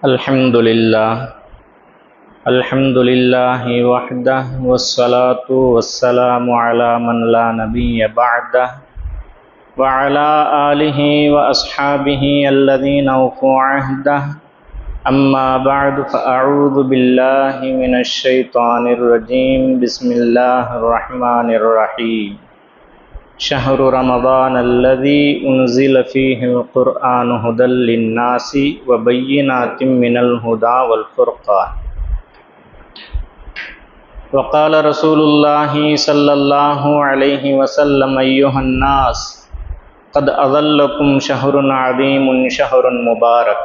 الحمد لله وحده والصلاة والسلام على من لا نبي بعده وعلى آله وأصحابه الذين أوفوا عهده أما بعد فأعوذ بالله من الشيطان الرجيم بسم الله الرحمن الرحيم شهر رمضان الذي أنزل فيه القرآن هدى للناس وبينات من الهدى والفرقان وقال رسول الله صلى الله عليه وسلم أيها الناس قد أظلكم شهر عظيم شهر مبارك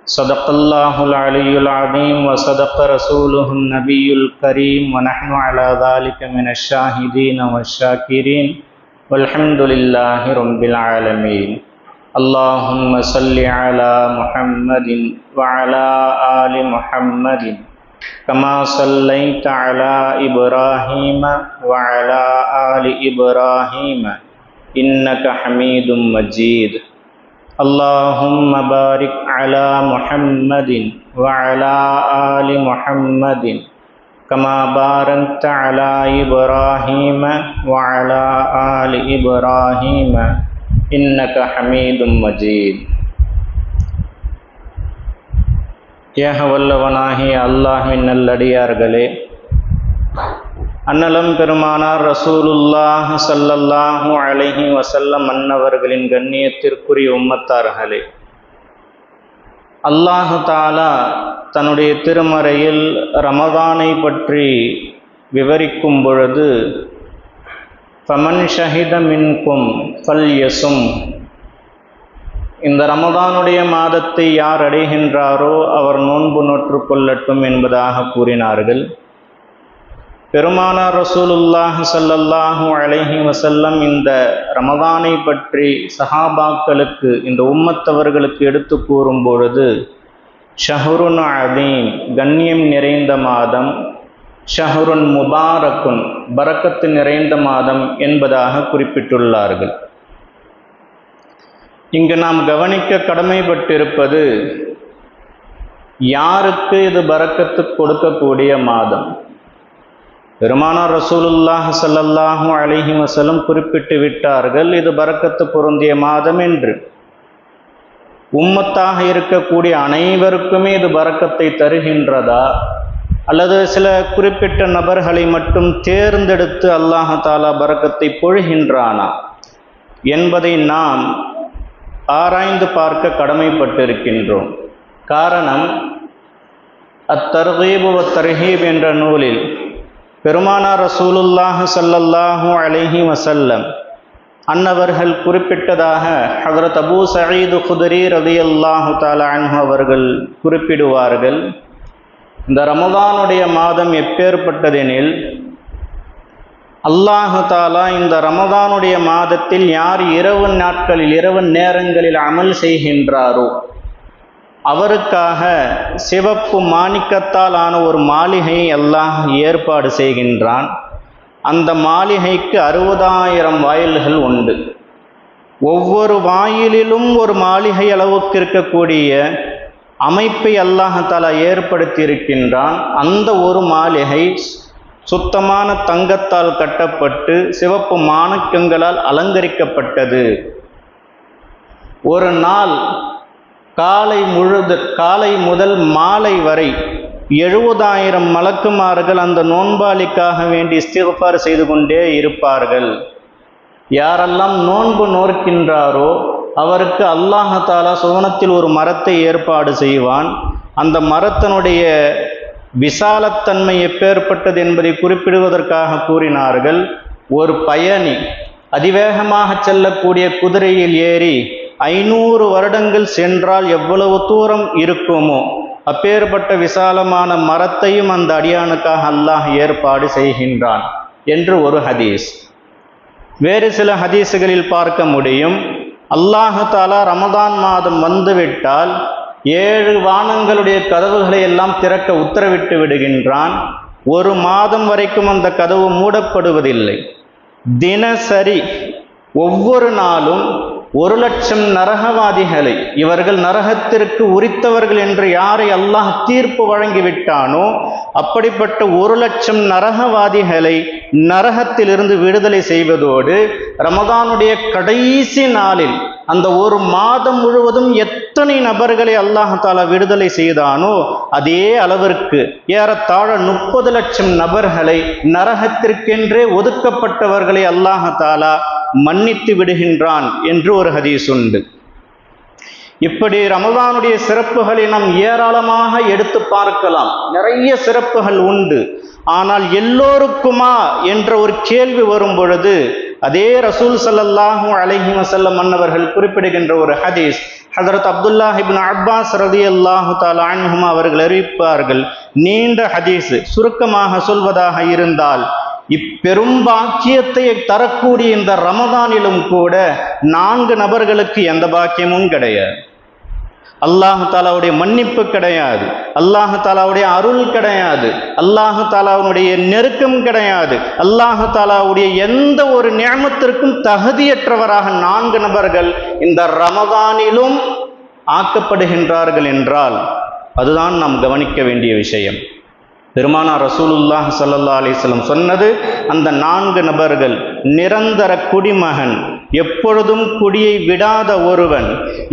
صدق الله العلي العظيم وصدق رسوله النبي الكريم ونحن على ذلك من الشاهدين والشاكرين والحمد لله رب العالمين اللهم صل على محمد وعلى آل محمد كما صليت على إبراهيم وعلى آل إبراهيم إنك حميد مجيد اللهم بارك على محمد وعلى آل محمد كما باركت على إبراهيم وعلى آل إبراهيم إنك حميد مجيد ஏக வல்லவனாகிய அல்லாஹ்வின் நல்லடியார்களே, அன்னலம் பெருமானார் ரசூலுல்லாஹ் ஸல்லல்லாஹு அலைஹி வஸல்லம் அன்னவர்களின் கண்ணியத்திற்குரிய உம்மத்தார்களே, அல்லாஹு தஆலா தன்னுடைய திருமறையில் ரமதானை பற்றி விவரிக்கும் பொழுது ஃபமன் ஷஹித மின்கும் ஃபல்யஸும், இந்த ரமதானுடைய மாதத்தை யார் அடைகின்றாரோ அவர் நோன்பு நோற்று கொள்ளட்டும் என்பதாக கூறினார்கள். பெருமானார் ரசூலுல்லாஹ் ஸல்லல்லாஹு அலைஹி வஸல்லம் இந்த ரமதானை பற்றி சஹாபாக்களுக்கு, இந்த உம்மத்தவர்களுக்கு எடுத்து கூறும் பொழுது ஷஹ்ருன் அதீம், கண்ணியம் நிறைந்த மாதம், ஷஹ்ருன் முபாரக்குன், பரக்கத்து நிறைந்த மாதம் என்பதாக குறிப்பிட்டுள்ளார்கள். இங்கு நாம் கவனிக்க கடமைப்பட்டிருப்பது, யாருக்கு இது பரக்கத்து கொடுக்கக்கூடிய மாதம்? பெருமானார் ரசூலுல்லாஹ் ஸல்லல்லாஹு அலைஹி வஸல்லம் குறிப்பிட்டு விட்டார்கள், இது பரக்கத்து பொருந்திய மாதம் என்று. உம்மத்தாக இருக்கக்கூடிய அனைவருக்குமே இது பரக்கத்தை தருகின்றதா, அல்லது சில குறிப்பிட்ட நபர்களை மட்டும் தேர்ந்தெடுத்து அல்லாஹ் தஆலா பரக்கத்தை பொழிகின்றானா என்பதை நாம் ஆராய்ந்து பார்க்க கடமைப்பட்டிருக்கின்றோம். காரணம், அத்தர்கீப் வ தர்ஹீப் என்ற நூலில் பெருமானார் ரசூலுல்லாஹ் ஸல்லல்லாஹு அலைஹி வஸல்லம் அன்னவர்கள் குறிப்பிட்டதாக ஹஜ்ரத் அபூ சயீத் குத்ரி ரலியல்லாஹு தஆலா அன்ஹு அவர்கள் குறிப்பிடுவார்கள், இந்த ரமதானுடைய மாதம் எப்பேற்பட்டதெனில், அல்லாஹு தஆலா இந்த ரமதானுடைய மாதத்தில் யார் இரவு நாட்களில், இரவு நேரங்களில் அமல் செய்கின்றாரோ அவருக்காக சிவப்பு மாணிக்கத்தால் ஆன ஒரு மாளிகையை அல்லாஹ் ஏற்பாடு செய்கின்றான். அந்த மாளிகைக்கு 60,000 வாயில்கள் உண்டு. ஒவ்வொரு வாயிலிலும் ஒரு மாளிகை அளவுக்கு இருக்கக்கூடிய அமைப்பை அல்லாஹ் தஆலா ஏற்படுத்தி இருக்கின்றான். அந்த ஒரு மாளிகை சுத்தமான தங்கத்தால் கட்டப்பட்டு சிவப்பு மாணிக்கங்களால் அலங்கரிக்கப்பட்டது. ஒரு நாள் காலை முதல் மாலை வரை 70,000 மலக்குமார்கள் அந்த நோன்பாளிக்காக வேண்டி இஸ்திக்ஃபார் செய்து கொண்டே இருப்பார்கள். யாரெல்லாம் நோன்பு நோற்கின்றாரோ அவருக்கு அல்லாஹ் தஆலா சுவனத்தில் ஒரு மரத்தை ஏற்பாடு செய்வான். அந்த மரத்தினுடைய விசாலத்தன்மை எப்பேற்பட்டது என்பதை குறிப்பிடுவதற்காக கூறினார்கள், ஒரு பயணி அதிவேகமாக செல்லக்கூடிய குதிரையில் ஏறி 500 வருடங்கள் சென்றால் எவ்வளவு தூரம் இருக்குமோ அப்பேற்பட்ட விசாலமான மரத்தையும் அந்த அடியானுக்காக அல்லாஹ் ஏற்பாடு செய்கின்றான் என்று ஒரு ஹதீஸ். வேறு சில ஹதீஸுகளில் பார்க்க முடியும், அல்லாஹ் தஆலா ரமதான் மாதம் வந்துவிட்டால் 7 வானங்களுடைய கதவுகளை எல்லாம் திறக்க உத்தரவிட்டு விடுகின்றான். ஒரு மாதம் வரைக்கும் அந்த கதவு மூடப்படுவதில்லை. தினசரி ஒவ்வொரு நாளும் 1,00,000 நரகவாதிகளை, இவர்கள் நரகத்திற்கு உரித்தவர்கள் என்று யாரை அல்லாஹ் தீர்ப்பு வழங்கிவிட்டானோ அப்படிப்பட்ட 1,00,000 நரகவாதிகளை நரகத்திலிருந்து விடுதலை செய்வதோடு ரமதானுடைய கடைசி நாளில் அந்த ஒரு மாதம் முழுவதும் எத்தனை நபர்களை அல்லாஹ் தாலா விடுதலை செய்தானோ அதே அளவிற்கு ஏறத்தாழ 30,00,000 நபர்களை நரகத்திற்கென்றே ஒதுக்கப்பட்டவர்களை அல்லாஹ் தாலா மன்னித்து விடுகின்றான் என்று ஒரு ஹதீஸ் உண்டு. இப்படி ரமதானுடைய சிறப்புகளை நாம் ஏராளமாக எடுத்து பார்க்கலாம். நிறைய சிறப்புகள் உண்டு. ஆனால் எல்லோருக்குமா என்ற ஒரு கேள்வி வரும் பொழுது அதே ரசூல் ஸல்லல்லாஹு அலைஹி வஸல்லம் அன்னவர்கள் குறிப்பிடுகின்ற ஒரு ஹதீஸ், ஹஜ்ரத் அப்துல்லாஹ் இப்னு அப்பாஸ் ரலியல்லாஹு தஆலா அன்ஹுமா அவர்கள் அறிவிப்பார்கள். நீண்ட ஹதீஸ், சுருக்கமாக சொல்வதாக இருந்தால், இப்பெரும் பாக்கியத்தை தரக்கூடிய இந்த ரமதானிலும் கூட 4 நபர்களுக்கு எந்த பாக்கியமும் கிடையாது. அல்லாஹு தாலாவுடைய மன்னிப்பு கிடையாது, அல்லாஹு தாலாவுடைய அருள் கிடையாது, அல்லாஹு தாலாவுடைய நெருக்கம் கிடையாது, அல்லாஹு தாலாவுடைய எந்த ஒரு நியமத்திற்கும் தகுதியற்றவராக 4 நபர்கள் இந்த ரமதானிலும் ஆக்கப்படுகின்றார்கள் என்றால் அதுதான் நாம் கவனிக்க வேண்டிய விஷயம். பெருமானார் ரசூலுல்லாஹ் ஸல்லல்லாஹு அலைஹி வஸல்லம் சொன்னது, அந்த 4 நபர்கள் நிரந்தர குடிமகன், எப்பொழுதும் குடியை விடாத ஒருவன்,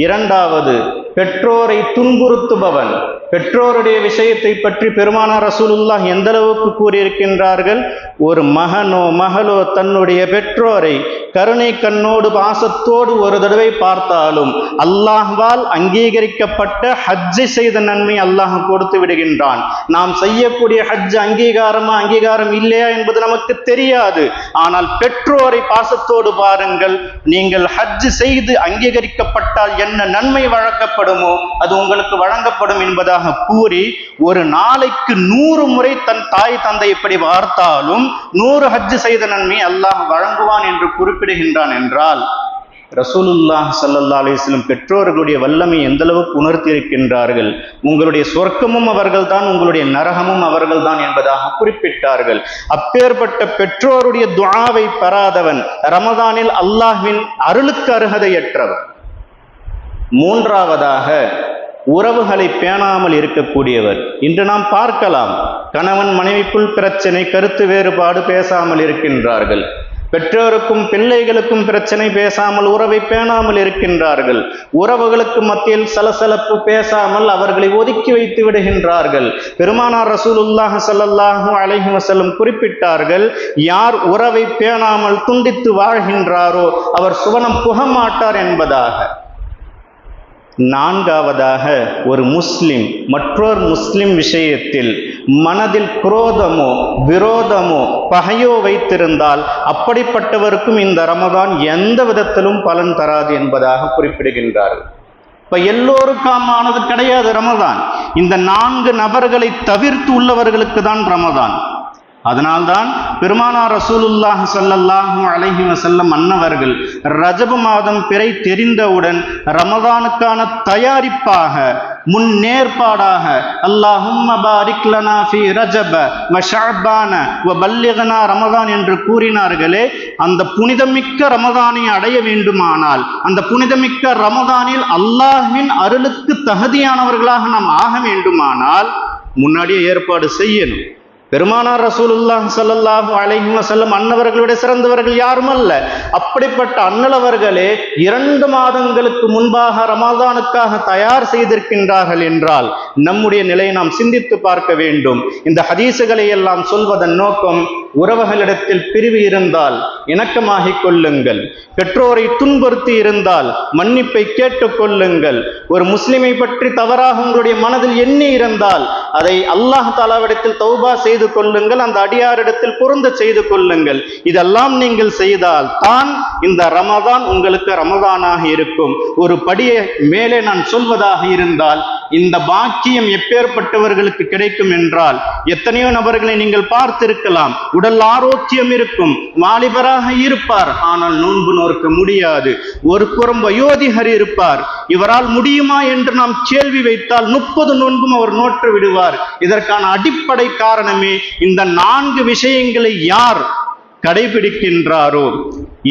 2வது பெற்றோரை துன்புறுத்துபவன். பெற்றோருடைய விஷயத்தை பற்றி பெருமானார் ரசூலுல்லாஹ் எந்த அளவுக்கு கூறியிருக்கின்றார்கள்? ஒரு மகனோ மகளோ தன்னுடைய பெற்றோரை கருணை கண்ணோடு பாசத்தோடு ஒரு தடவை பார்த்தாலும் அல்லாஹ்வால் அங்கீகரிக்கப்பட்ட ஹஜ்ஜை செய்த நன்மை அல்லாஹ் கொடுத்து விடுகின்றான். நாம் செய்யக்கூடிய ஹஜ் அங்கீகாரம் இல்லையா என்பது நமக்கு தெரியாது. ஆனால் பெற்றோரை பாசத்தோடு பாருங்கள். நீங்கள் ஹஜ் செய்து அங்கீகரிக்கப்பட்டால் என்ன நன்மை வழங்கப்படுமோ அது உங்களுக்கு வழங்கப்படும் என்பதாக கூறி, ஒரு நாளைக்கு 100 முறை தன் தாய் தந்தை இப்படி பார்த்தாலும் 100 ஹஜ் செய்த நன்மை அல்லாஹ் வழங்குவான் என்று குறிப்பிடுகின்றான் என்றால், ரசூலுல்லாஹ் ஸல்லல்லாஹு அலைஹி வஸல்லம் பெற்றோர்களுடைய வல்லமை எந்த அளவுக்கு உணர்த்தி இருக்கின்றார்கள். உங்களுடைய சொர்க்கமும் அவர்கள்தான், உங்களுடைய நரகமும் அவர்கள்தான் என்பதாக குறிப்பிட்டார்கள். அப்பேற்பட்ட பெற்றோருடைய துஆவை பெறாதவன் ரமதானில் அல்லாஹ்வின் அருளுக்கு அருகதையற்றவன். 3வதாக உறவுகளை பேணாமல் இருக்கக்கூடியவர். இன்று நாம் பார்க்கலாம், கணவன் மனைவிக்குள் பிரச்சனை, கருத்து வேறுபாடு, பேசாமல் இருக்கின்றார்கள். பெற்றோருக்கும் பிள்ளைகளுக்கும் பிரச்சனை, பேசாமல் உறவை பேணாமல் இருக்கின்றார்கள். உறவுகளுக்கு மத்தியில் சலசலப்பு, பேசாமல் அவர்களை ஒதுக்கி வைத்து விடுகின்றார்கள். பெருமானார் ரசூலுல்லாஹ் ஸல்லல்லாஹு அலைஹி வஸல்லம் குறிப்பிட்டார்கள், யார் உறவை பேணாமல் துண்டித்து வாழ்கின்றாரோ அவர் சுவனம் புக மாட்டார் என்பதாக. 4வதாக ஒரு முஸ்லிம் மற்றொரு முஸ்லிம் விஷயத்தில் மனதில் குரோதமோ விரோதமோ பகையோ வைத்திருந்தால் அப்படிப்பட்டவருக்கும் இந்த ரமதான் எந்த விதத்திலும் பலன் தராது என்பதாக குறிப்பிடுகின்றார்கள். இப்ப எல்லோருக்காமானது கிடையாது ரமதான். இந்த 4 நபர்களை தவிர்த்து உள்ளவர்களுக்கு தான் ரமதான். அதனால்தான் பெருமானார் ரசூலுல்லாஹ் ஸல்லல்லாஹு அலைஹி வஸல்லம் அன்னவர்கள் ரஜப மாதம் பிறை தெரிந்தவுடன் ரமதானுக்கான தயாரிப்பாக, முன்னேற்பாடாக, அல்லாஹும்ம பாரிக் லனா ஃபீ ரஜப வ ஷஅபான வ பல்லிக்னா ரமதான் என்று கூறினார்களே, அந்த புனிதமிக்க ரமதானை அடைய வேண்டுமானால், அந்த புனிதமிக்க ரமதானில் அல்லாஹ்வின் அருளுக்கு தகுதியானவர்களாக நாம் ஆக வேண்டுமானால் முன்னாடியே ஏற்பாடு செய்யணும். பெருமானார் ரசூலுல்லாஹ் ஸல்லல்லாஹு அலைஹி வஸல்லம் அன்னவர்களுடைய சிறந்தவர்கள் யாரும் அல்ல. அப்படிப்பட்ட அன்னலவர்களே 2 மாதங்களுக்கு முன்பாக ரமதானுக்காக தயார் செய்திருக்கின்றார்கள் என்றால் நம்முடைய நிலையை நாம் சிந்தித்து பார்க்க வேண்டும். இந்த ஹதீசுகளை எல்லாம் சொல்வதன் நோக்கம், உறவுகளிடத்தில் பிரிவு இருந்தால் இணக்கமாகிக் கொள்ளுங்கள், பெற்றோரை துன்புறுத்தி இருந்தால் மன்னிப்பை கேட்டுக் கொள்ளுங்கள், ஒரு முஸ்லிமை பற்றி தவறாக உங்களுடைய மனதில் எண்ணி இருந்தால் அதை அல்லாஹ் தஆலாவிடத்தில் தௌபா செய்து கொள்ளுங்கள், அந்த அடியாரிடத்தில் பொருந்த செய்து கொள்ளுங்கள். இதெல்லாம் நீங்கள் செய்தால் தான் இந்த ரமதான் உங்களுக்கு ரமதானாக இருக்கும். ஒரு படியை மேலே நான் சொல்வதாக இருந்தால், இந்த பாக்கியம் எப்பேற்பட்டவர்களுக்கு கிடைக்கும் என்றால், எத்தனையோ நபர்களை நீங்கள் பார்த்திருக்கலாம், உடல் ஆரோக்கியம் இருக்கும், வாலிபராக இருப்பார், ஆனால் நோன்பு நோக்க முடியாது. ஒரு புறம் வயோதிகர் இருப்பார், இவரால் முடியுமா என்று நாம் கேள்வி வைத்தால் 30 நோன்பும் அவர் நோற்று விடுவார். இதற்கான அடிப்படை காரணமே இந்த 4 விஷயங்களை யார் கடைபிடிக்கின்றாரோ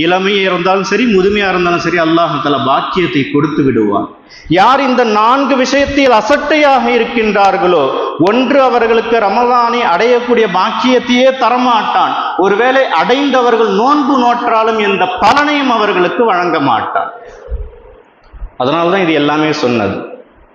இளமையா இருந்தாலும் சரி, முதுமையா இருந்தாலும் சரி, அல்லாஹ் தஆலா பாக்கியத்தை கொடுத்து விடுவான். யார் இந்த 4 விஷயத்தில் அசட்டையாக இருக்கின்றார்களோ, ஒன்று அவர்களுக்கு ரமலானை அடையக்கூடிய பாக்கியத்தையே தரமாட்டான். ஒருவேளை அடைந்தவர்கள் நோன்பு நோற்றாலும் எந்த பலனையும் அவர்களுக்கு வழங்க மாட்டான். அதனால்தான் இது எல்லாமே சொன்னது.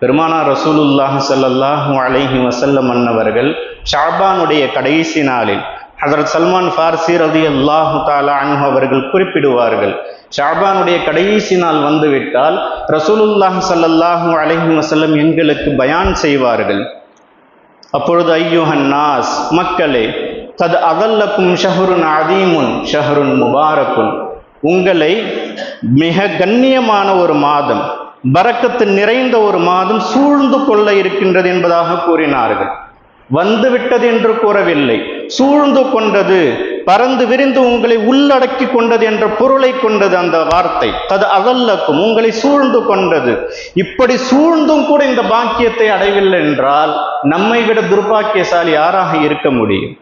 பெருமானார் ரசூலுல்லாஹி ஸல்லல்லாஹு அலைஹி வஸல்லம் அன்னவர்கள் ஷஅபானுடைய கடைசி நாளில் ஹஜ்ரத் சல்மான் ஃபார்சி ரலியல்லாஹு தஆலா அன்ஹு அவர்கள் குறிப்பிடுவார்கள், ஷஅபானுடைய கடைசி நாள் வந்துவிட்டால் ரசூலுல்லாஹி ஸல்லல்லாஹு அலைஹி வஸல்லம் எங்களுக்கு பயான் செய்வார்கள். அப்பொழுது ஐயுஹன் நாஸ், மக்களே, கத் அதல்லக்கும் ஷஹ்ருன் அதீமுன் ஷஹ்ருன் முபாரக்குன், உங்களை மிக கண்ணியமான ஒரு மாதம், பரக்கத்து நிறைந்த ஒரு மாதம் சூழ்ந்து கொள்ள இருக்கின்றது என்பதாக கூறினார்கள். வந்துவிட்டது என்று கூறவில்லை, சூழ்ந்து கொண்டது, பறந்து விரிந்து உங்களை உள்ளடக்கி கொண்டது என்ற பொருளை கொண்டது அந்த வார்த்தை. அது அதல்லக்கும், உங்களை சூழ்ந்து கொண்டது. இப்படி சூழ்ந்தும் கூட இந்த பாக்கியத்தை அடையவில்லை என்றால் நம்மை விட துர்பாக்கியசாலி யாராக இருக்க முடியும்?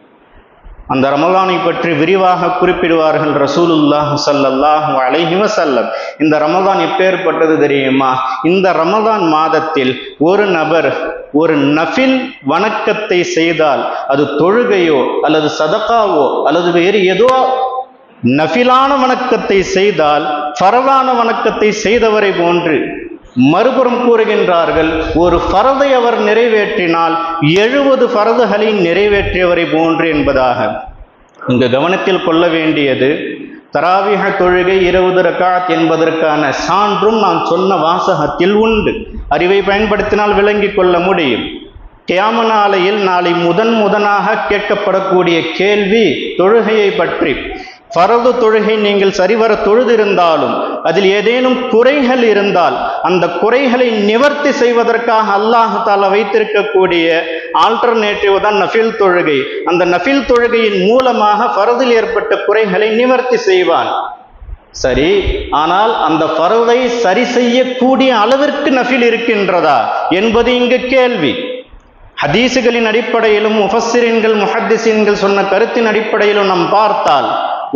அந்த ரமலானை பற்றி விரிவாக குறிப்பிடுவார்கள் ரசூலுல்லாஹி ஸல்லல்லாஹு அலைஹி வஸல்லம். இந்த ரமலான் எப்பேற்பட்டது தெரியுமா? இந்த ரமலான் மாதத்தில் ஒரு நபர் ஒரு நஃபில் வணக்கத்தை செய்தால், அது தொழுகையோ அல்லது சதகாவோ அல்லது வேறு ஏதோ நஃபிலான வணக்கத்தை செய்தால் ஃபரதான வணக்கத்தை செய்தவரை போன்று, மறுபுறம் கூறுகின்றார்கள், ஒரு ஃபரதை அவர் நிறைவேற்றினால் 70 ஃபரதுகளை நிறைவேற்றியவரை போன்று என்பதாக. இங்கு கவனத்தில் கொள்ள வேண்டியது, தராவிஹ தொழுகை 20 ரக்காத் என்பதற்கான சான்றும் நான் சொன்ன வாசகத்தில் உண்டு. அறிவை பயன்படுத்தினால் விளங்கிக் கொள்ள முடியும். கியாம நாளையில் நாளை முதனாக கேட்கப்படக்கூடிய கேள்வி தொழுகையை பற்றி. ஃபரது தொழுகை நீங்கள் சரிவர தொழுதிருந்தாலும் அதில் ஏதேனும் குறைகள் இருந்தால் அந்த குறைகளை நிவர்த்தி செய்வதற்காக அல்லாஹ் தஆலா வைத்திருக்கக்கூடிய ஆல்டர்னேட்டிவ் தான் நஃபில் தொழுகை. அந்த நஃபில் தொழுகையின் மூலமாக ஃபரதில் ஏற்பட்ட குறைகளை நிவர்த்தி செய்வான். சரி, ஆனால் அந்த ஃபரதை சரி செய்யக்கூடிய அளவிற்கு நஃபில் இருக்கின்றதா என்பது இங்கு கேள்வி. ஹதீசுகளின் அடிப்படையிலும் முஃபஸ்ஸிரீன்கள் முஹத்திஸீன்கள் சொன்ன கருத்தின் அடிப்படையிலும் நாம் பார்த்தால்,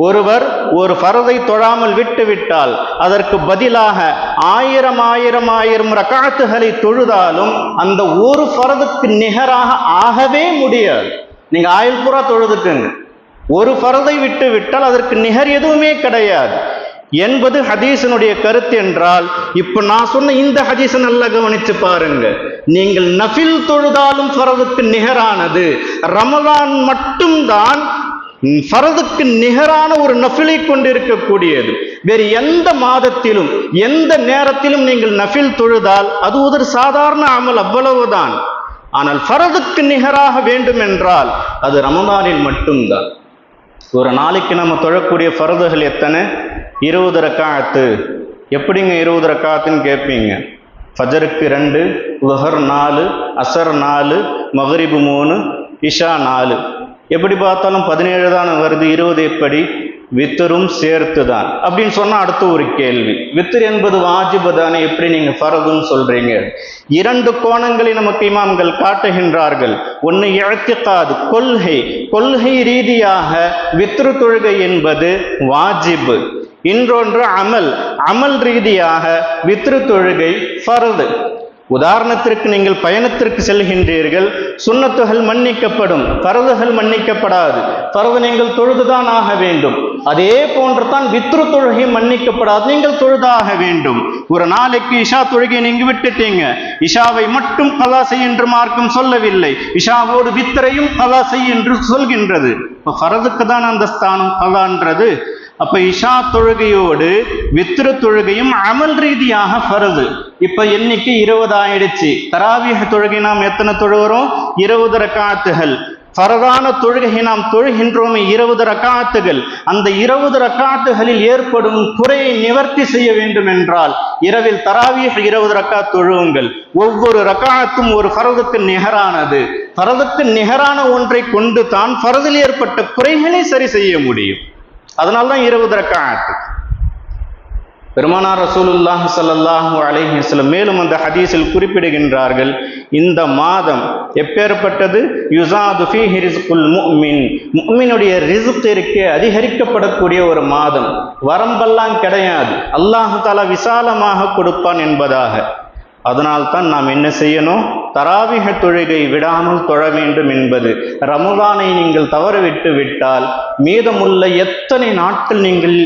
ஒருவர் ஒரு ஃபரதை தொழாமல் விட்டுவிட்டால் அதற்கு பதிலாக 1000 ரக்காத்துகளை தொழுதாலும் அந்த ஒரு ஃபரதுக்கு நிகராக ஆகவே முடியாது. நீங்க ஆயுள் பூரா தொழுதுக்குங்க, ஒரு ஃபரதை விட்டு விட்டால் அதற்கு நிகர் எதுவுமே கிடையாது என்பது ஹதீஸினுடைய கருத்து என்றால், இப்ப நான் சொன்ன இந்த ஹதீஸை நல்லா கவனிச்சு பாருங்க. நீங்கள் நஃபில் தொழுதாலும் ஃபரதுக்கு நிகரானது, ரமலான் மட்டும்தான் ஃபரதுக்கு நிகரான ஒரு நஃபிலை கொண்டிருக்கக்கூடியது. வேறு எந்த மாதத்திலும் எந்த நேரத்திலும் நீங்கள் நஃபில் தொழுதால் அது ஒரு சாதாரண அமல், அவ்வளவுதான். ஆனால் ஃபரதுக்கு நிகராக வேண்டும் என்றால் அது ரமலானில் மட்டும்தான். ஒரு நாளைக்கு நம்ம தொழக்கூடிய ஃபரதுகள் எத்தனை? 20 ரக்காத்து. எப்படிங்க 20 ரக்காத்துன்னு கேட்பீங்க? ஃபஜருக்கு 2, லுஹர் 4, அசர் 4, மக்ரிபு 3, இஷா 4. எப்படி பார்த்தாலும் 17 தான் வருது, 20 எப்படி? வித்தரும் சேர்த்து தான் அப்படின்னு சொன்னா அடுத்த ஒரு கேள்வி, வித்தர் என்பது வாஜிபு தானே, எப்படி நீங்க ஃபரதுன்னு சொல்றீங்க? 2 கோணங்களை நமக்கு இமாம்கள் காட்டுகின்றார்கள். ஒன்று இஅ்திகாத், கொள்கை ரீதியாக வித்ரு தொழுகை என்பது வாஜிபு. இன்னொன்று அமல் ரீதியாக வித்ரு தொழுகை ஃபர்து. உதாரணத்திற்கு, நீங்கள் பயணத்திற்கு செல்கின்றீர்கள், சுன்னத்துகள் மன்னிக்கப்படும், ஃபர்துகள் மன்னிக்கப்படாது. ஃபர்து நீங்கள் தொழுதுதான் ஆக வேண்டும். அதே போன்று தான் வித்ரு தொழுகை மன்னிக்கப்படாது, நீங்கள் தொழுதாக வேண்டும். ஒரு நாளைக்கு இஷா தொழுகை நீங்க விட்டுட்டீங்க, இஷாவை மட்டும் கலா செய் என்று மார்க்கம் சொல்லவில்லை, இஷாவோடு வித்தரையும் கலா செய் என்று சொல்கின்றது. இப்போ ஃபர்துக்கு தான் அந்த ஸ்தானம் கலான்றது. அப்ப இஷா தொழுகையோடு வித்ரு தொழுகையும் அமல் ரீதியாக ஃபர்து. இப்ப எண்ணிக்கை 20 ஆயிடுச்சு. தராவீஹ் தொழுகை நாம் எத்தனை தொழுகிறோம்? 20 ரக்காத்துகள். ஃபரதான தொழுகை நாம் தொழுகின்றோமே 20 ரக்காத்துகள். அந்த 20 ரக்காத்துகளில் ஏற்படும் குறையை நிவர்த்தி செய்ய வேண்டும் என்றால் இரவில் தராவீஹ் 20 ரக்காத் தொழுவுங்கள். ஒவ்வொரு ரக்காத்தும் ஒரு ஃபரதுக்கு நிகரானது. ஃபரதுக்கு நிகரான ஒன்றை கொண்டு தான் ஃபரதில் ஏற்பட்ட குறைகளை சரி செய்ய முடியும். அதனால்தான் 20 ரக்காத். பெருமானார் ரசூலுல்லாஹி ஸல்லல்லாஹு அலைஹி வஸல்லம் மேலும் அந்த ஹதீஸில் குறிப்பிடுகின்றார்கள், இந்த மாதம் எப்பேற்பட்டது? யுஸாது ஃபீஹி ரிஸ்குல் முஃமின், முஃமினுடைய ரிஸ்க் இருக்கே அதிகரிக்கப்படக்கூடிய ஒரு மாதம். வரம்பெல்லாம் கிடையாது, அல்லாஹ் தஆலா விசாலமாக கொடுப்பான் என்பதாக. அதனால்தான் நாம் என்ன செய்யணும்? தராவிஹ தொழுகை விடாமல் தொழ வேண்டும் என்பது. ரமலானை நீங்கள் தவறவிட்டு விட்டால் மீதமுள்ள எத்தனை நாட்கள் நீங்கள்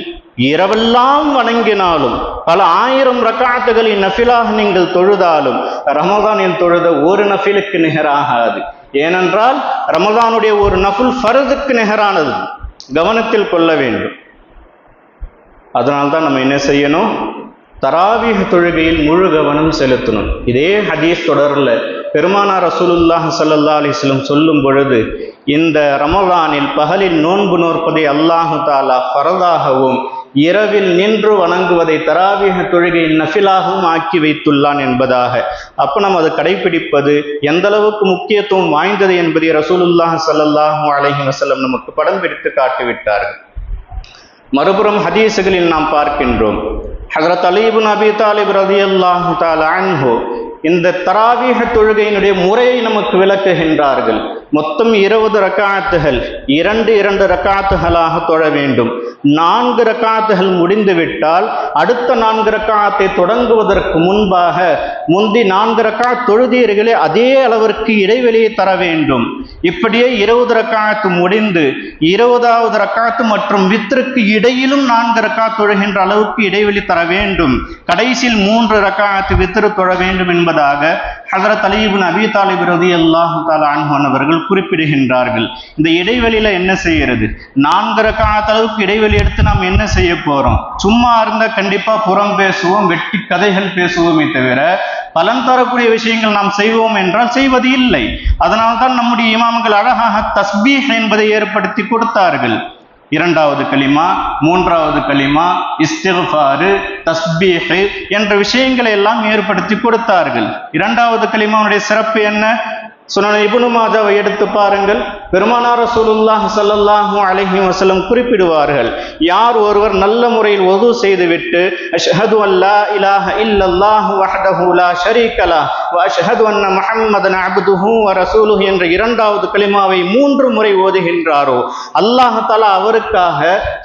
இரவெல்லாம் வணங்கினாலும், பல ஆயிரம் ரக்காத்துகளை நஃபிலாக நீங்கள் தொழுதாலும் ரமலானில் தொழுத ஒரு நஃபிலுக்கு நிகராகாது. ஏனென்றால் ரமலானுடைய ஒரு நஃபில் ஃபர்துக்கு நிகரானது. கவனத்தில் கொள்ள வேண்டும். அதனால்தான் நம்ம என்ன செய்யணும்? தராவீஹ் தொழுகையில் முழு கவனம் செலுத்தணும். இதே ஹதீஸ் தொடரில் பெருமானார் ரசூலுல்லாஹி ஸல்லல்லாஹு அலைஹி வஸல்லம் சொல்லும் பொழுது, இந்த ரமலானில் பகலில் நோன்பு நோற்பதை அல்லாஹு தஆலா ஃபரதாகவும் இரவில் நின்று வணங்குவதை தராவீஹ் தொழுகையில் நஃபிலாகவும் ஆக்கி வைத்துள்ளான் என்பதாக. அப்போ நம்ம அதை கடைபிடிப்பது எந்த அளவுக்கு முக்கியத்துவம் வாய்ந்தது என்பதை ரசூலுல்லாஹி ஸல்லல்லாஹு அலைஹி வஸல்லம் நமக்கு படம் பிடித்து காட்டிவிட்டார்கள். மறுபுறம் ஹதீஸுகளில் நாம் பார்க்கின்றோம், ஹஜ்ரத் அலி இப்னு அபி தாலிப் ரலியல்லாஹு தஆலா அன்ஹு இந்த தராவீஹ் தொழுகையினுடைய முறையை நமக்கு விளக்குகின்றார்கள். மொத்தம் 20 ரக்காத்துகள் 2 ரக்காத்துகளாக தொழ வேண்டும். 4 ரக்காத்துகள் முடிந்துவிட்டால் அடுத்த 4 ரக்காத்தை தொடங்குவதற்கு முன்பாக முந்தி 4 ரக்காத் தொழுதீர்களே அதே அளவிற்கு இடைவெளியை தர வேண்டும். இப்படியே 20 ரக்காத்து முடிந்து 20வது ரக்காத்து மற்றும் வித்ருக்கு இடையிலும் 4 ரக்காத் தொழுகின்ற அளவுக்கு இடைவெளி தர வேண்டும். கடைசியில் 3 ரக்காத்து வித்ரு தொழ வேண்டும் என்பதாக ஹஜ்ரத் அலி இப்னு அபி தாலிப் ரலியல்லாஹு தஆலா அன்ஹு அவர்கள் குறிப்பிடுகின்றார்கள். இந்த இடைவெளியில என்ன செய்யறது? 4 ரக்காத் அளவுக்கு இடைவெளி எடுத்து நாம் என்ன செய்ய போறோம்? சும்மா இருந்தா கண்டிப்பா புறம் பேசுவோம், வெட்டி கதைகள் பேசுவோமே தவிர பலன் தரக்கூடிய விஷயங்கள் நாம் செய்வோம் என்றால் செய்வது இல்லை. அதனால்தான் நம்முடைய இமாம்கள் அழகாக தஸ்பீஹ் என்பதை ஏற்படுத்தி கொடுத்தார்கள். 2வது கலிமா, 3வது கலிமா, இஸ்திக்ஃபார், தஸ்பீஹ் என்ற விஷயங்களை எல்லாம் ஏற்படுத்தி கொடுத்தார்கள். 2வது கலிமாவுடைய சிறப்பு என்ன? சுனன் இப்னு மாஜாவை எடுத்து பாருங்கள். பெருமானார் ரசூலுல்லாஹி ஸல்லல்லாஹு அலைஹி வஸல்லம் குறிப்பிடுவார்கள், யார் ஒருவர் நல்ல முறையில் வுது செய்துவிட்டு அஷ்ஹது அல்லா இலாஹ இல்லல்லாஹு வஹ்தஹு லா ஷரீக லஹ் வ அஷ்ஹது அன்ன முஹம்மதன் அப்துஹு வ ரசூலுஹு என்ற 2வது கலிமாவை 3 முறை ஓதுகின்றாரோ அல்லாஹ் தஆலா அவருக்காக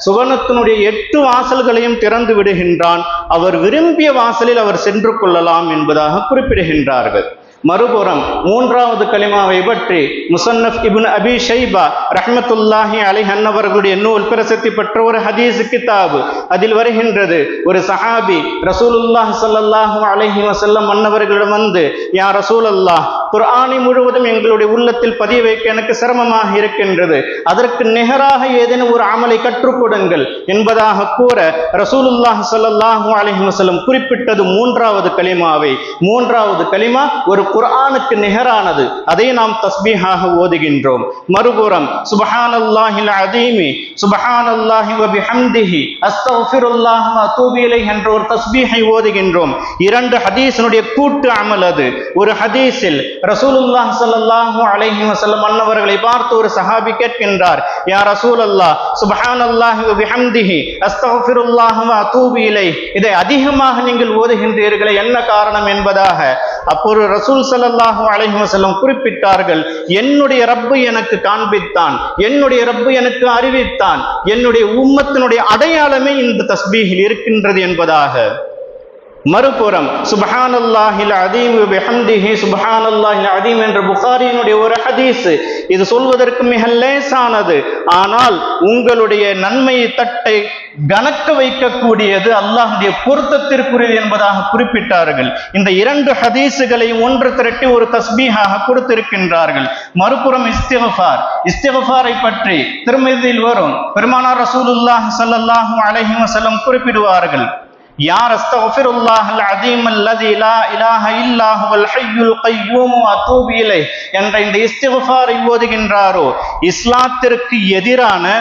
சுவனத்தினுடைய 8 வாசல்களையும் திறந்து விடுகின்றான். அவர் விரும்பிய வாசலில் அவர் சென்று கொள்ளலாம் என்பதாக குறிப்பிடுகின்றார்கள். மறுபுறம் 3வது கலிமாவை பற்றி முஸன்னஃப் இப்னு அபி ஷைபா ரஹ்மத்துல்லாஹி அலைஹி அன்னவர்களுடைய நூல் பிரசித்தி பெற்ற ஒரு ஹதீஸ் கிதாபு. அதில் வருகின்றது, ஒரு சஹாபி ரசூலுல்லாஹி ஸல்லல்லாஹு அலைஹி வஸல்லம் அன்னவர்களிடம் வந்து, யா ரசூலல்லாஹ், குர்ஆனை முழுவதும் எங்களுடைய உள்ளத்தில் பதிய வைக்க எனக்கு சிரமமாக இருக்கின்றது, அதற்கு நிகராக ஏதேனும் ஒரு அமலை கற்றுக் கொடுங்கள் என்பதாக கூற ரசூலுல்லாஹி ஸல்லல்லாஹு அலைஹி வஸல்லம் குறிப்பிட்டது 3வது கலிமாவை. 3வது கலிமா ஒரு குர்ஆனுக்கு நிகரானது. அதை நாம் தஸ்பீஹாக ஓதுகின்றோம். மறுபுறம் சுப்ஹானல்லாஹில் அதீமி சுப்ஹானல்லாஹி வ பிஹம்திஹி அஸ்தக்ஃபிருல்லாஹ் வ அதூபு இலைஹி என்ற ஒரு தஸ்பீஹை ஓதுகின்றோம். 2 ஹதீஸினுடைய கூட்டு அமல் அது. ஒரு ஹதீஸில் ரசூலுல்லாஹி ஸல்லல்லாஹு அலைஹி வஸல்லம் அன்னவர்களை பார்த்து ஒரு சஹாபி கேட்கின்றார், யா ரசூலல்லாஹ், சுப்ஹானல்லாஹி வ பிஹம்திஹி அஸ்தக்ஃபிருல்லாஹ் வ அதூபு இலைஹி இதை அதிகமாக நீங்கள் ஓதுகின்றீர்களே, என்ன காரணம் என்பதாக. அப்போது ரசூல் ஸல்லல்லாஹு அலைஹி வஸல்லம் குறிப்பிட்டார்கள், என்னுடைய ரப்பு எனக்கு காண்பித்தான், என்னுடைய ரப்பு எனக்கு அறிவித்தான், என்னுடைய உம்மத்தினுடைய அடையாளமே இந்த தஸ்பீஹில் இருக்கின்றது என்பதாக. மறுபுறம் சுப்ஹானல்லாஹில் அதீம் வ பிஹம்திஹி சுப்ஹானல்லாஹில் அதீம் என்ற புகாரியினுடைய ஒரு ஹதீஸ். இது சொல்வதற்கு மிக லேசானது, ஆனால் உங்களுடைய நன்மை தட்டை கணக்க வைக்கக்கூடியது, அல்லாஹ்வுடைய பொருத்தத்திற்குரியது என்பதாக குறிப்பிட்டார்கள். இந்த 2 ஹதீஸுகளையும் ஒன்று திரட்டி ஒரு தஸ்பீஹாக கொடுத்திருக்கின்றார்கள். மறுபுறம் இஸ்திக்ஃபாரை பற்றி திருமிதியில் வரும், பெருமானார் ரசூலுல்லாஹி ஸல்லல்லாஹு அலைஹி வஸல்லம் குறிப்பிடுவார்கள், யார் அஸ்தக்ஃபிருல்லாஹல் அதீம் அல்லதி லா இலாஹ இல்லா ஹுவல் ஹய்யுல் கய்யூம் வ அதூபு இலைஹி என்ற இந்த இஸ்திக்ஃபாரை ஓதுகின்றாரோ, இஸ்லாத்திற்கு எதிரான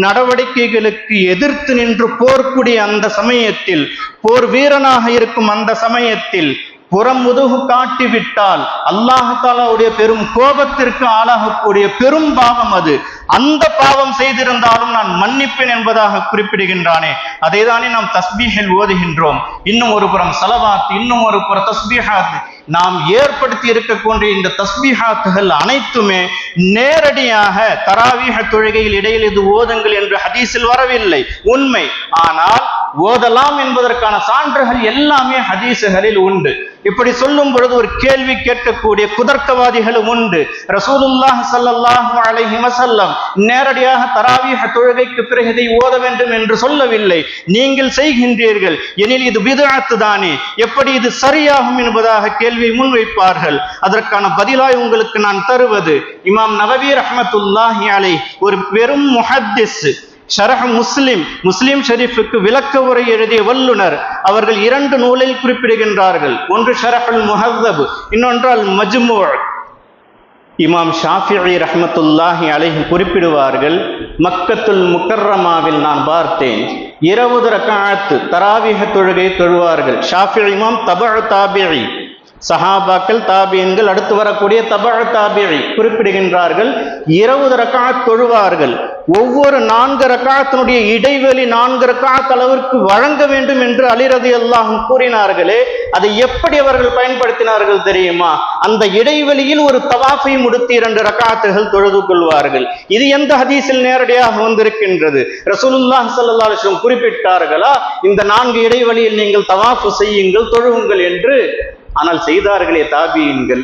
நடவடிக்கைகளுக்கு எதிர்த்து நின்று போர்க்கூடிய அந்த சமயத்தில், போர் வீரனாக இருக்கும் அந்த சமயத்தில் புறம் முதுகு காட்டிவிட்டால் அல்லாஹ் தஆலாவுடைய பெரும் கோபத்திற்கு ஆளாகக்கூடிய பெரும் பாவம் அது. அந்த பாவம் செய்திருந்தாலும் நான் மன்னிப்பேன் என்பதாக குறிப்பிடுகின்றானே, அதைதானே நாம் தஸ்பீஹில் ஓதுகின்றோம். இன்னும் ஒரு புறம் ஸலவாத், இன்னும் ஒரு புறம் தஸ்பீஹாத். நாம் ஏற்படுத்தி இருக்கக்கூடிய இந்த தஸ்பீஹாத்துகள் அனைத்துமே நேரடியாக தராவீஹ் தொழுகையில் இடையில் இது ஓதுங்கள் என்று ஹதீஸில் வரவில்லை, உண்மை. ஆனால் ஓதலாம் என்பதற்கான சான்றுகள் எல்லாமே ஹதீஸுகளில் உண்டு. இப்படி சொல்லும் பொழுது ஒரு கேள்வி கேட்கக்கூடிய குதர்க்கவாதிகளும் உண்டு. ரசூலுல்லாஹி ஸல்லல்லாஹு அலைஹி வஸல்லம் நேரடியாக தராவீஹ் தொழுகைக்கு பிறகு இதை ஓத வேண்டும் என்று சொல்லவில்லை, நீங்கள் செய்கின்றீர்கள், எனில் இது பித்அத் தானே, எப்படி இது சரியாகும் என்பதாக கேள்வியை முன்வைப்பார்கள். அதற்கான பதிலாய் உங்களுக்கு நான் தருவது, இமாம் நவவி ரஹ்மத்துல்லாஹி அலைஹி ஒரு பெரும் முஹத்திஸ், ஷரஹ் முஸ்லிம் ஷரீஃபுக்கு விளக்க உரை எழுதிய வல்லுனர். அவர்கள் 2 நூலில் குறிப்பிடுகின்றார்கள். ஒன்று ஷரஹுல் முஹத்தப், இன்னொன்று அல் மஜ்மூ. இமாம் ஷாஃபிஈ ரஹ்மத்துல்லாஹி அலைஹி குறிப்பிடுவார்கள், மக்கத்துல் முக்கர்ரமாவில் நான் பார்த்தேன் 20 ரக்அத் தராவீஹ் தொழுகை தொழுவார்கள். ஷாஃபிஈ இமாம் தபஉ தாபிஈ, சஹாபாக்கள் தாபியன்கள் அடுத்து வரக்கூடிய தபஅ தாபிஈ குறிப்பிடுகின்றார்கள், 20 ரக்அத் தொழுவார்கள். ஒவ்வொரு 4 ரக்அத்தினுடைய இடைவெளி 4 ரக்அத் அளவிற்கு வழங்க வேண்டும் என்று அலி ரலியல்லாஹு அன்ஹு கூறினார்களே, அதை எப்படி அவர்கள் பயன்படுத்தினார்கள் தெரியுமா? அந்த இடைவெளியில் ஒரு தவாஃபை முடித்து 2 ரக்அத்துகள் தொழுது கொள்வார்கள். இது எந்த ஹதீஸில் நேரடியாக வந்திருக்கின்றது? ரசூலுல்லாஹி ஸல்லல்லாஹு அலைஹி வஸல்லம் குறிப்பிட்டார்களா இந்த 4 இடைவெளியில் நீங்கள் தவாஃப் செய்யுங்கள், தொழுவுங்கள் என்று? ஆனால் செய்தார்களே தாபியீன்கள்.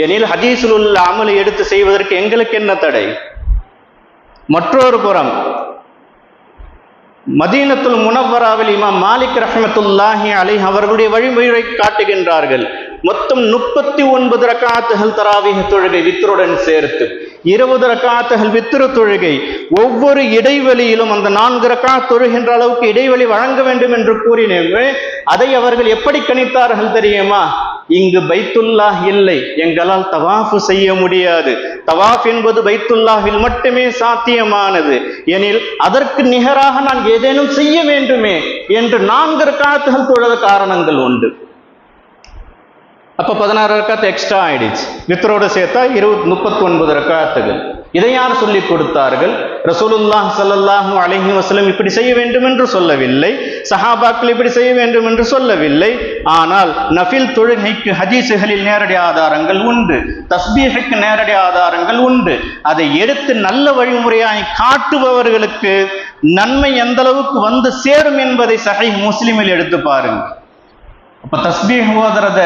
எனில் ஹதீஸில் உள்ள அமலை எடுத்து செய்வதற்கு எங்களுக்கு என்ன தடை? மற்றொரு புறம் மதீனத்துல் முனவ்வராவில் இமாம் மாலிக் ரஹ்மத்துல்லாஹி அலைஹி அவர்களுடைய வழிமுறை காட்டுகின்றார்கள். மொத்தம் 39 ரக்அத்துகள் தராவீஹ் தொழுகை வித்ருடன் சேர்த்து, 20 ரக்அத்துகள் வித்ரு தொழுகை. ஒவ்வொரு இடைவெளியிலும் அந்த 4 ரக்அத் தொழுகின்ற அளவுக்கு இடைவெளி வழங்க வேண்டும் என்று கூறினேன். அதை அவர்கள் எப்படி கணித்தார்கள் தெரியுமா? இங்கு பைத்துல்லாஹ் இல்லை, எங்களால் தவாஃப் செய்ய முடியாது, தவாஃப் என்பது பைத்துல்லாஹில் மட்டுமே சாத்தியமானது, எனில் அதற்கு நிகராக நான் ஏதேனும் செய்ய வேண்டுமே என்று 4 ரக்அத்துகள் தொழுத காரணங்கள் உண்டு. அப்ப 16 ரக்அத் எக்ஸ்ட்ரா ஆயிடுச்சு, வித்ரோடு சேர்த்தா 39 ரக்அத்துகள். இதை யார் சொல்லிக் கொடுத்தார்கள்? ரசூலுல்லாஹ் ஸல்லல்லாஹு அலைஹி வஸல்லம் இப்படி செய்ய வேண்டும் என்று சொல்லவில்லை, சஹாபாக்கள் இப்படி செய்ய வேண்டும் என்று சொல்லவில்லை. ஆனால் நஃபில் தொழுகைக்கு ஹதீஸுகளில் நேரடி ஆதாரங்கள் உண்டு, தஸ்பீஹுக்கு நேரடி ஆதாரங்கள் உண்டு. அதை எடுத்து நல்ல வழிமுறையாய் காட்டுபவர்களுக்கு நன்மை எந்த அளவுக்கு வந்து சேரும் என்பதை சஹீஹ் முஸ்லிமில் எடுத்து பாருங்க. அப்ப தஸ்பீஹ் ஓதுறத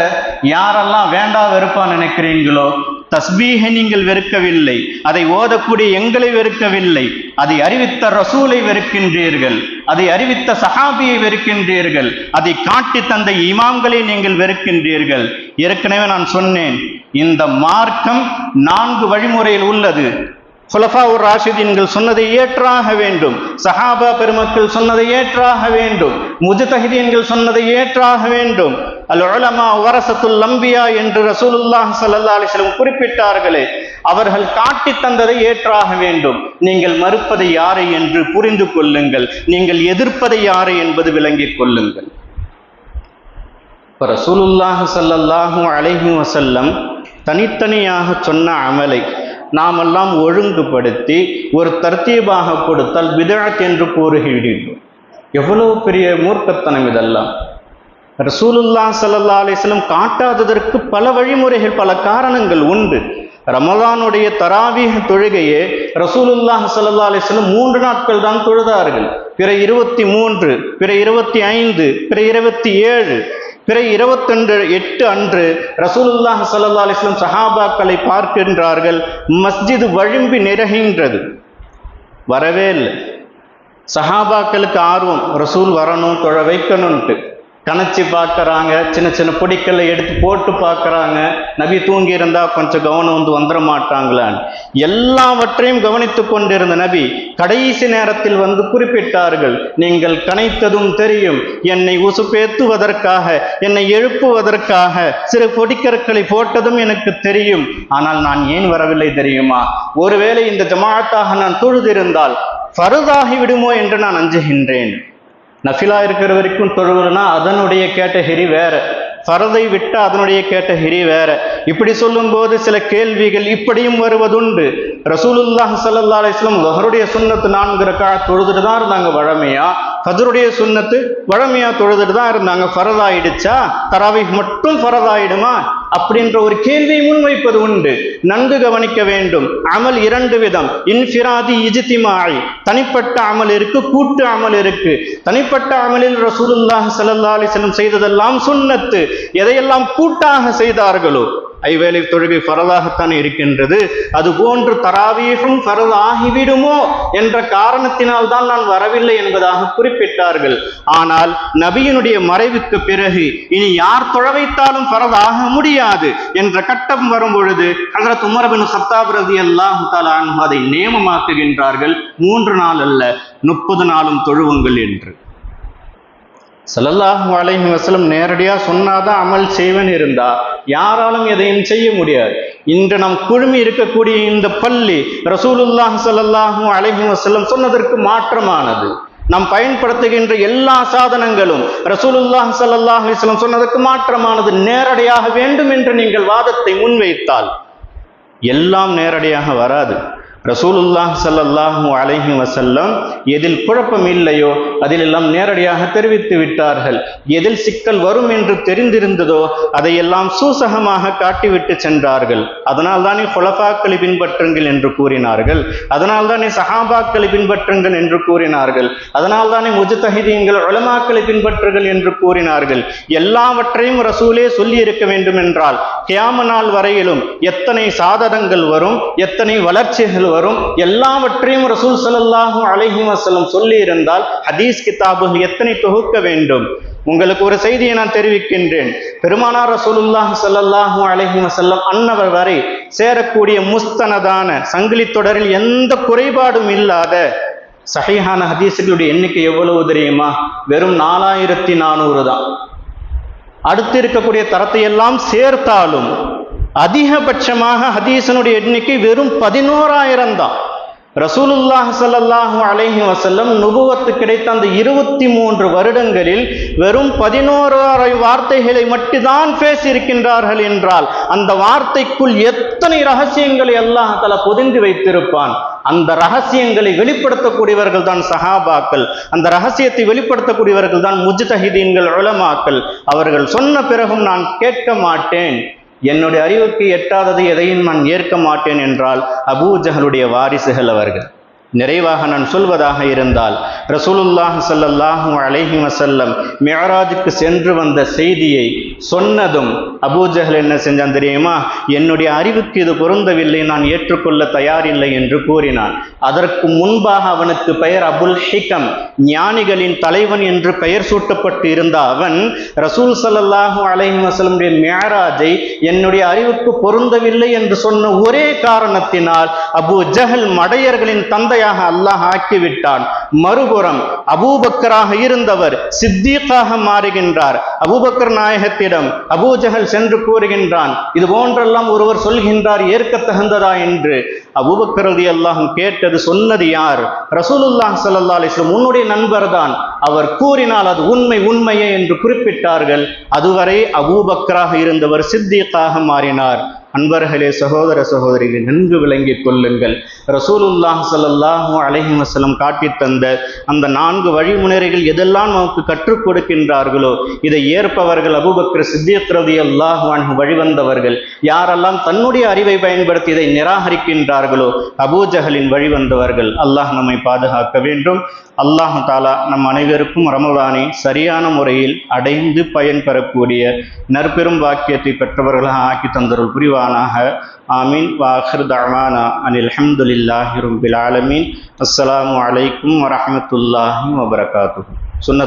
யாரெல்லாம் வேண்டாம் வெறுப்பா நினைக்கிறீங்களோ, தஸ்பீஹை நீங்கள் வெறுக்கவில்லை, அதை ஓதக்கூடிய எங்களை வெறுக்கவில்லை, அதை அறிவித்த ரசூலை வெறுக்கின்றீர்கள், அதை அறிவித்த சஹாபியை வெறுக்கின்றீர்கள், அதை காட்டி தந்த இமாம்களை நீங்கள் வெறுக்கின்றீர்கள். ஏற்கனவே நான் சொன்னேன், இந்த மார்க்கம் 4 வழிமுறையில் உள்ளது. குலஃபாஉர் ராஷிதீன்கள் சொன்னதை ஏற்றாக வேண்டும், சஹாபா பெருமக்கள் சொன்னதை ஏற்றாக வேண்டும், முஜ்தஹிதீன்கள் சொன்னதை ஏற்றாக வேண்டும். அல் உலமா வரசத்துல் அம்பியா என்று ரசூலுல்லாஹி ஸல்லல்லாஹு அலைஹி வஸல்லம் குறிப்பிட்டார்களே, அவர்கள் காட்டி தந்ததை ஏற்றாக வேண்டும். நீங்கள் மறுப்பதை யாரை என்று புரிந்து கொள்ளுங்கள், நீங்கள் எதிர்ப்பதை யாரை என்பது விளங்கிக் கொள்ளுங்கள். ரசூலுல்லாஹி ஸல்லல்லாஹு அலைஹி வஸல்லம் தனித்தனியாக சொன்ன அமலை நாமெல்லாம் ஒழுங்குபடுத்தி ஒரு தர்த்தீபாக கொடுத்தால் பித்அத் என்று கூறுகிறோம். எவ்வளவு பெரிய மூர்க்கத்தனம் இதெல்லாம்! ரசூலுல்லாஹ் ஸல்லல்லாஹு அலைஹி வஸல்லம் காட்டாததற்கு பல வழிமுறைகள், பல காரணங்கள் உண்டு. ரமலானுடைய தராவீஹ் தொழுகையே ரசூலுல்லாஹ் ஸல்லல்லாஹு அலைஹி வஸல்லம் 3 நாட்கள் தான் தொழுதார்கள். பிற 23, பிற 25, பிற 27, பிற 28 அன்று ரசூலுல்லாஹ் ஸல்லல்லாஹு அலைஹி வஸல்லம் சஹாபாக்களை பார்க்கின்றார்கள், மஸ்ஜித் வழும்பி நிறைகின்றது, வரவே இல்லை. சஹாபாக்களுக்கு ஆர்வம், ரசூல் வரணும், தொழ வைக்கணும்ட்டு கணச்சி பார்க்கறாங்க, சின்ன சின்ன பொடிக்கல்லை எடுத்து போட்டு பார்க்கறாங்க, நபி தூங்கி இருந்தா கொஞ்சம் கவனம் வந்துட மாட்டாங்களான்னு. எல்லாவற்றையும் கவனித்து கொண்டிருந்த நபி கடைசி நேரத்தில் குறிப்பிட்டார்கள், நீங்கள் கனைத்ததும் தெரியும், என்னை உசுப்பேத்துவதற்காக, என்னை எழுப்புவதற்காக சிறு பொடிக்கற்களை போட்டதும் எனக்கு தெரியும், ஆனால் நான் ஏன் வரவில்லை தெரியுமா? ஒருவேளை இந்த ஜமாஅத்தாக நான் தொழுதிருந்தால் ஃபர்தாகி விடுமோ என்று நான் அஞ்சுகின்றேன். நஃபிலா இருக்கிற வரைக்கும் தொழுவுனா அதனுடைய கேட்டகரி வேற, ஃபரதை விட்டு அதனுடைய கேட்டகரி வேற. இப்படி சொல்லும்போது சில கேள்விகள் இப்படியும் வருவதுண்டு. ரசூலுல்லாஹி ஸல்லல்லாஹு அலைஹி வஸல்லம் லுஹருடைய சுன்னத்து 4 ரக்அத் தொழுதுட்டு தான் இருந்தாங்க வழமையா, ஃபஜ்ருடைய சுன்னத்து வழமையா தொழுதுட்டு தான் இருந்தாங்க. ஃபரதாயிடுச்சா, தராவீஹ் மட்டும் ஃபரதாயிடுமா அப்படின்ற ஒரு கேள்வியை முன்வைப்பது உண்டு. நன்கு கவனிக்க வேண்டும். அமல் 2 விதம், இன்ஃபிராதி, இஜ்திமாஇ. தனிப்பட்ட அமல் இருக்கு, கூட்டு அமல் இருக்கு. தனிப்பட்ட அமலில் ரசூலுல்லாஹி ஸல்லல்லாஹு அலைஹி வஸல்லம் செய்ததெல்லாம் சுன்னத்து. எதையெல்லாம் கூட்டாக செய்தார்களோ, ஐவேளை தொழுகை ஃபரதாகத்தான் இருக்கின்றது, அது போன்று தராவீஹும் ஃபரத் ஆகிவிடுமோ என்ற காரணத்தினால் தான் நான் வரவில்லை என்பதாக குறிப்பிட்டார்கள். ஆனால் நபியினுடைய மறைவுக்கு பிறகு இனி யார் தொழ வைத்தாலும் ஃபரத் ஆக முடியாது என்ற கட்டம் வரும் பொழுது ஹஜ்ரத் உமர் பின் கத்தாப் ரலியல்லாஹு தஆலா அன்ஹு அதை நியமமாக்குகின்றார்கள். 3 நாள் அல்ல, 30 நாளும் தொழுவுங்கள் என்று. ஸல்லல்லாஹு அலைஹி வஸல்லம் நேரடியாக சொன்னாதான் அமல் செய்வன் இருந்தா யாராலும் எதையும் செய்ய முடியாது. இன்று நாம் குழுமி இருக்கக்கூடிய இந்த பள்ளி ரசூலுல்லாஹி ஸல்லல்லாஹு அலைஹி வஸல்லம் சொன்னதற்கு மாற்றமானது. நாம் பயன்படுத்துகின்ற எல்லா சாதனங்களும் ரசூலுல்லாஹி ஸல்லல்லாஹு அலைஹி வஸல்லம் சொன்னதற்கு மாற்றமானது. நேரடியாக வேண்டும் என்று நீங்கள் வாதத்தை முன்வைத்தால் எல்லாம் நேரடியாக வராது. ரசூலுல்லாஹி ஸல்லல்லாஹு அலைஹி வஸல்லம் எதில் குழப்பம் இல்லையோ அதிலெல்லாம் நேரடியாக தெரிவித்து விட்டார்கள். எதில் சிக்கல் வரும் என்று தெரிந்திருந்ததோ அதையெல்லாம் சூசகமாக காட்டிவிட்டு சென்றார்கள். அதனால் தானே குலஃபாக்களை பின்பற்றுங்கள் என்று கூறினார்கள். அதனால் தானே சஹாபாக்களை பின்பற்றுங்கள் என்று கூறினார்கள். அதனால் தானே முஜ்தஹிதீன்கள் உலமாக்களை பின்பற்றுங்கள் என்று கூறினார்கள். எல்லாவற்றையும் ரசூலே சொல்லி இருக்க வேண்டும் என்றால் கியாமத் நாள் வரையிலும் எத்தனை சாதனங்கள் வரும், எத்தனை வளர்ச்சிகள் வரும், எல்லாவற்றையும் ரசூல் ஸல்லல்லாஹு அலைஹி வஸல்லம் சொல்லி இருந்தால் ஹதீஸ் கிதாபுகள் எத்தனை தொகுக்க வேண்டும். உங்களுக்கு ஒரு செய்தியை நான் தெரிவிக்கின்றேன். பெருமானார் ரசூலுல்லாஹி ஸல்லல்லாஹு அலைஹி வஸல்லம் அன்னவர் வரை சேரக்கூடிய முஸ்தனதான சங்கிலி தொடரில் எந்த குறைபாடும் இல்லாத சஹீஹான ஹதீஸ்களுடைய எண்ணிக்கை எவ்வளவு தெரியுமா? வெறும் 4400 தான். அடுத்து இருக்கக்கூடிய தரத்தை எல்லாம் சேர்த்தாலும் அதிகபட்சமாக ஹதீஸனுடைய எண்ணிக்கை வெறும் 11000 தான். ரசூலுல்லாஹி ஸல்லல்லாஹு அலைஹி வஸல்லம் நுபுவத்து கிடைத்த அந்த 23 வருடங்களில் வெறும் 11 வார்த்தைகளை மட்டும்தான் பேசியிருக்கின்றார்கள் என்றால் அந்த வார்த்தைக்குள் எத்தனை ரகசியங்களை அல்லாஹ் தஆலா பொதிந்து வைத்திருப்பான். அந்த ரகசியங்களை வெளிப்படுத்தக்கூடியவர்கள் தான் சஹாபாக்கள். அந்த ரகசியத்தை வெளிப்படுத்தக்கூடியவர்கள் தான் முஜ்தஹிதீன்கள், உலமாக்கள். அவர்கள் சொன்ன பிறகும் நான் கேட்க மாட்டேன், என்னுடைய அறிவுக்கு எட்டாதது எதையும் நான் ஏற்க மாட்டேன் என்றால் அபூ ஜஹலுடைய வாரிசுகள் அவர்கள். நிறைவாக நான் சொல்வதாக இருந்தால் ரசூலுல்லாஹி ஸல்லல்லாஹு அலைஹி வஸல்லம் மிஅராஜுக்கு சென்று வந்த செய்தியை சொன்னதும் அபூ ஜஹல் என்ன செஞ்சான் தெரியுமா? என்னுடைய அறிவுக்கு இது பொருந்தவில்லை, நான் ஏற்றுக்கொள்ள தயாரில்லை என்று கூறினான். அதற்கு முன்பாக அவனுக்கு பெயர் அபுல் ஹிகம், ஞானிகளின் தலைவன் என்று பெயர் சூட்டப்பட்டு இருந்த அவன் ரசூல் ஸல்லல்லாஹு அலைஹி வஸல்லமுடைய மிஅராஜை என்னுடைய அறிவுக்கு பொருந்தவில்லை என்று சொன்ன ஒரே காரணத்தினால் அபூ ஜஹல் மடையர்களின் தந்தை அல்லாஹ் ஆக்கிவிட்டான். மறுபுறம் அபூபக்கராக இருந்தவர் சித்தீக்காக மாறுகின்றார். அபூபக்கர் நாயகத்திடம் அபூ ஜஹல் சென்று கூறுகின்றான், இது போன்றெல்லாம் ஒருவர் சொல்கின்றார், ஏற்க தகுந்ததா என்று. அபூபக்கர் ரலியல்லாஹு அன்ஹு கேட்டது, சொன்னது யார்? ரசூலுல்லாஹி ஸல்லல்லாஹு அலைஹி வஸல்லம், உன்னுடைய நண்பர் தான், அவர் கூறினால் அது உண்மையே என்று குறிப்பிட்டார்கள். அதுவரை அபூபக்கராக இருந்தவர் சித்தீக்காக மாறினார். அன்பர்களே, சகோதர சகோதரிகளை, நன்கு விளங்கிக் கொள்ளுங்கள். ரசூலுல்லாஹி ஸல்லல்லாஹு அலைஹி வஸல்லம் காட்டி தந்த அந்த 4 வழிமுறைகள் எதெல்லாம் நமக்கு கற்றுக் கொடுக்கின்றார்களோ இதை ஏற்பவர்கள் அபூபக்கர் சித்தீக் ரலியல்லாஹு அன்ஹு வழிவந்தவர்கள். யாரெல்லாம் தன்னுடைய அறிவை பயன்படுத்தி இதை நிராகரிக்கின்றார்களோ அபூ ஜஹலின் வழிவந்தவர்கள். அல்லாஹ் நம்மை பாதுகாக்க வேண்டும். அல்லாஹ் தஆலா நம் அனைவருக்கும் ரமலானை சரியான முறையில் அடைந்து பயன்பெறக்கூடிய நற்பெரும் வாக்கியத்தை பெற்றவர்களாக ஆக்கி தந்தருள் புரிவானாக. ஆமீன். வாஹிர் தஅவானா அனில் ஹம்துலில்லாஹி ரப்பில் ஆலமீன். அஸ்ஸலாமு அலைக்கும் வரஹ்மத்துல்லாஹி வபரகாத்துஹு. சுன்னத்